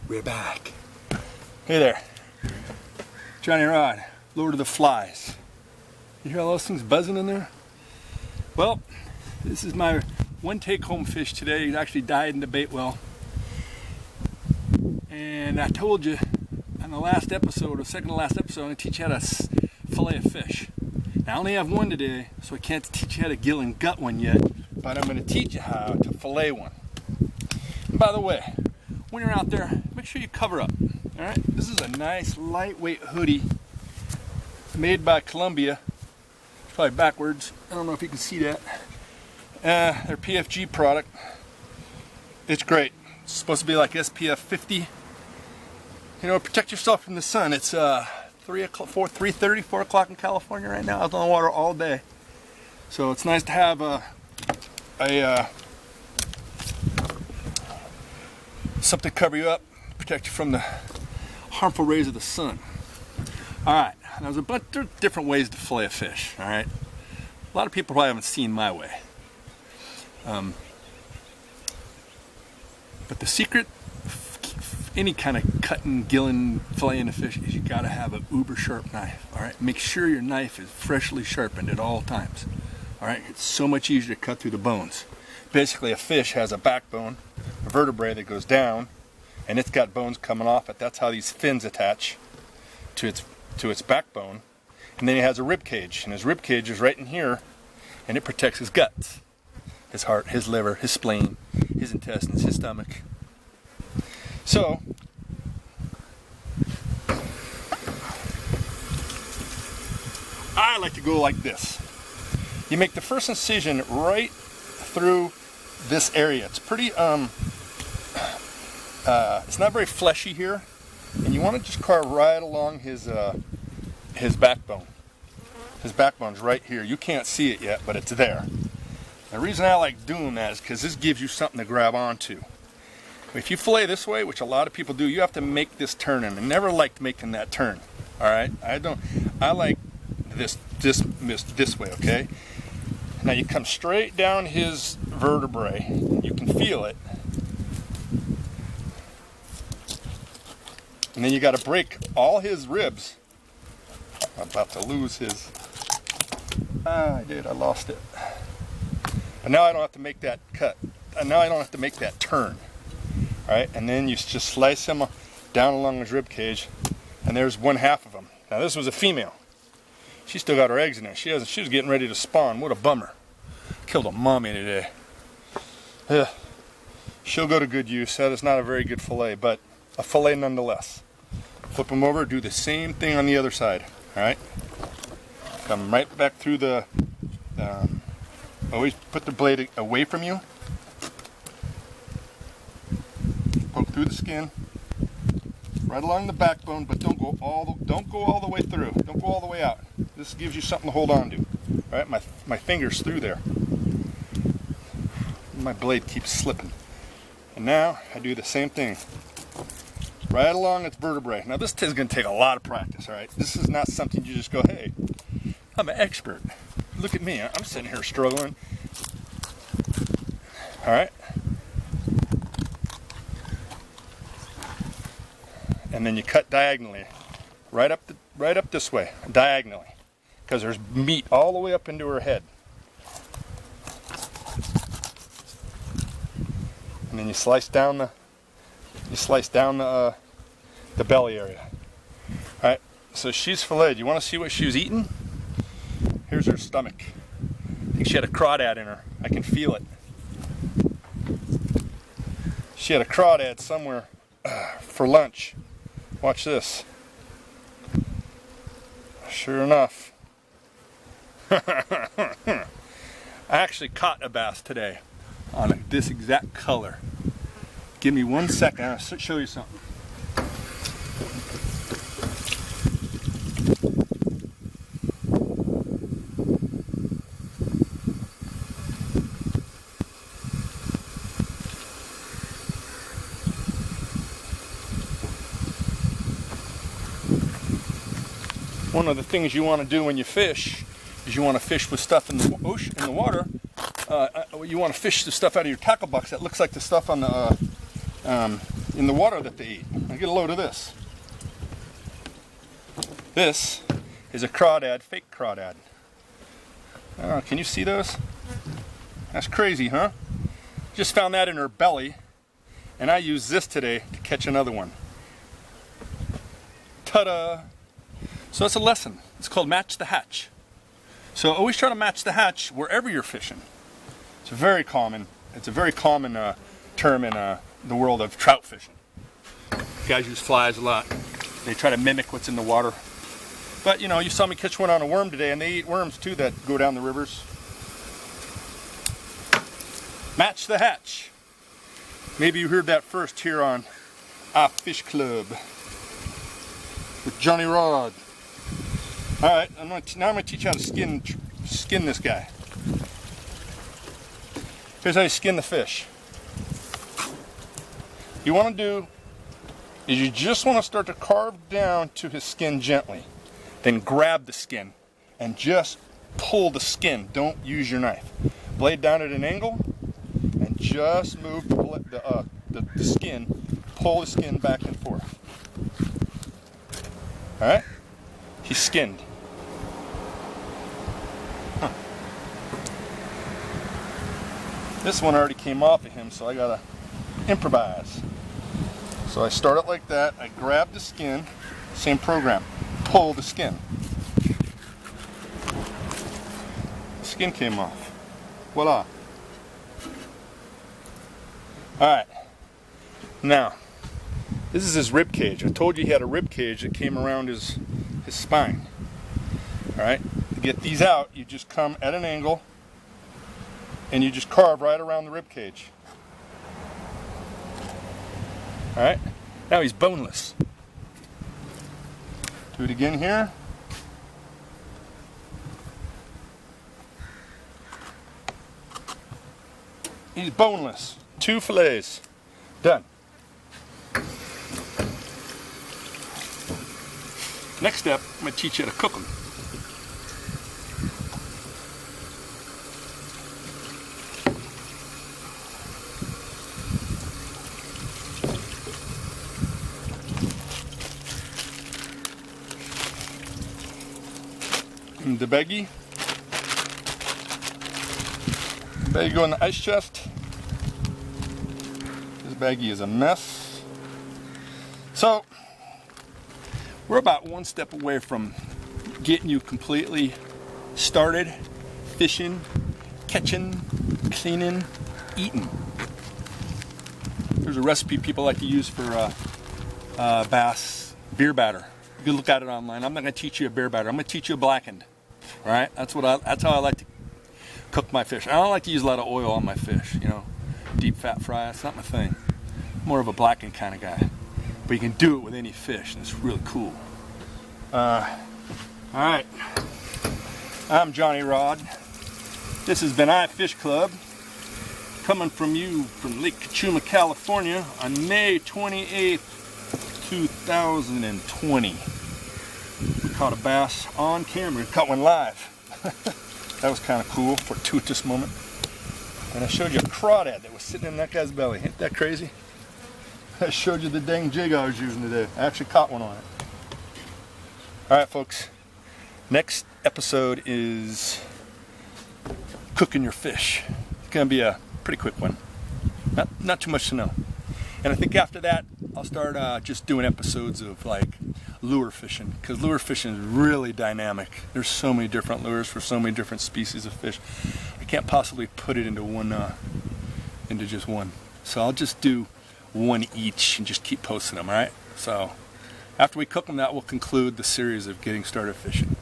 We're back. Hey there. Johnny Rod, Lord of the Flies. You hear all those things buzzing in there? Well, this is my one take-home fish today. He actually died in the bait well. And I told you on the last episode, or second to last episode, I'm going to teach you how to fillet a fish. Now, I only have one today, so I can't teach you how to gill and gut one yet, but I'm going to teach you how to fillet one. And by the way, when you're out there, make sure you cover up. All right, this is a nice lightweight hoodie made by Columbia. It's probably backwards. I don't know if you can see that. Their PFG product. It's great. It's supposed to be like SPF 50. You know, protect yourself from the sun. It's 3:30, 4 o'clock in California right now. I was on the water all day, so it's nice to have something to cover you up, protect you from the harmful rays of the sun. All right, there's a bunch of different ways to fillet a fish. All right, a lot of people probably haven't seen my way, but the secret, any kind of cutting, gilling, filleting a fish, is you got to have an uber sharp knife. All right, make sure your knife is freshly sharpened at all times. All right, it's so much easier to cut through the bones. Basically, a fish has a backbone, a vertebrae that goes down, and it's got bones coming off it. That's how these fins attach to its backbone. And then he has a rib cage, and his rib cage is right in here, and it protects his guts, his heart, his liver, his spleen, his intestines, his stomach. So, I like to go like this. You make the first incision right through this area. It's pretty, it's not very fleshy here, and you want to just carve right along his backbone. His backbone's right here. You can't see it yet, but it's there. The reason I like doing that is because this gives you something to grab onto. If you fillet this way, which a lot of people do, you have to make this turn, and I never liked making that turn. All right, I like this way. Okay. Now you come straight down his vertebrae. You can feel it, and then you got to break all his ribs. I'm about to lose his. I lost it. But now I don't have to make that cut. And now I don't have to make that turn. All right, and then you just slice him down along his rib cage, and there's one half of him. Now this was a female. She still got her eggs in there. She was getting ready to spawn. What a bummer. Killed a mommy today. Ugh. She'll go to good use. That is not a very good fillet, but a fillet nonetheless. Flip them over, do the same thing on the other side. All right. Come right back through the. Always put the blade away from you. Poke through the skin, right along the backbone, but don't go all the way through. Don't go all the way out. This gives you something to hold on to. All right, my finger's through there. My blade keeps slipping. And now I do the same thing, right along its vertebrae. Now this is going to take a lot of practice. All right, this is not something you just go, hey, I'm an expert. Look at me. I'm sitting here struggling. All right. And then you cut diagonally, right up this way, diagonally, because there's meat all the way up into her head. And then you slice down the belly area. All right. So she's filleted. You want to see what she was eating? Here's her stomach. I think she had a crawdad in her. I can feel it. She had a crawdad somewhere for lunch. Watch this. Sure enough. I actually caught a bass today on this exact color. Give me 1 second. I'll show you something. One of the things you want to do when you fish is you want to fish with stuff in the ocean, in the water. You want to fish the stuff out of your tackle box that looks like the stuff on the in the water that they eat. get a load of this. This is a crawdad, fake crawdad. Oh, can you see those? That's crazy, huh? Just found that in her belly, and I used this today to catch another one. Ta-da! So that's a lesson. It's called match the hatch. So always try to match the hatch wherever you're fishing. It's a very common term in the world of trout fishing. Guys use flies a lot. They try to mimic what's in the water. But you know, you saw me catch one on a worm today, and they eat worms too that go down the rivers. Match the hatch. Maybe you heard that first here on ifishclub with Johnny Rod. All right, now I'm gonna teach you how to skin this guy. Here's how you skin the fish. You want to do is you just want to start to carve down to his skin gently. Then grab the skin and just pull the skin. Don't use your knife. Blade down at an angle and just move the skin. Pull the skin back and forth. All right? He's skinned. Huh. This one already came off of him, so I gotta improvise. So I start it like that. I grab the skin, same program. Pull the skin. The skin came off. Voila. Alright. Now, this is his rib cage. I told you he had a rib cage that came around his spine. Alright? To get these out, you just come at an angle and you just carve right around the rib cage. Alright? Now he's boneless. Do it again here. He's boneless. 2 fillets. Done. Next step, I'm going to teach you how to cook them. The baggie go in the ice chest. This baggie is a mess. So we're about one step away from getting you completely started fishing, catching, cleaning, eating. There's a recipe people like to use for bass beer batter. You can look at it online. I'm not going to teach you a beer batter. I'm going to teach you a blackened. All right, that's how I like to cook my fish. I don't like to use a lot of oil on my fish. You know, deep fat fry. That's not my thing. I'm more of a blackened kind of guy. But you can do it with any fish, and it's really cool. All right, I'm Johnny Rod. This has been ifishclub, coming from you from Lake Cachuma, California, on May 28th, 2020. We caught a bass on camera. We caught one live. That was kind of cool, fortuitous moment. And I showed you a crawdad that was sitting in that guy's belly. Ain't that crazy? I showed you the dang jig I was using today. I actually caught one on it. All right, folks. Next episode is cooking your fish. It's going to be a pretty quick one. Not too much to know. And I think after that, I'll start just doing episodes of like lure fishing, because lure fishing is really dynamic. There's so many different lures for so many different species of fish. I can't possibly put it into one, into just one. So I'll just do one each and just keep posting them. All right. So after we cook them, that will conclude the series of getting started fishing.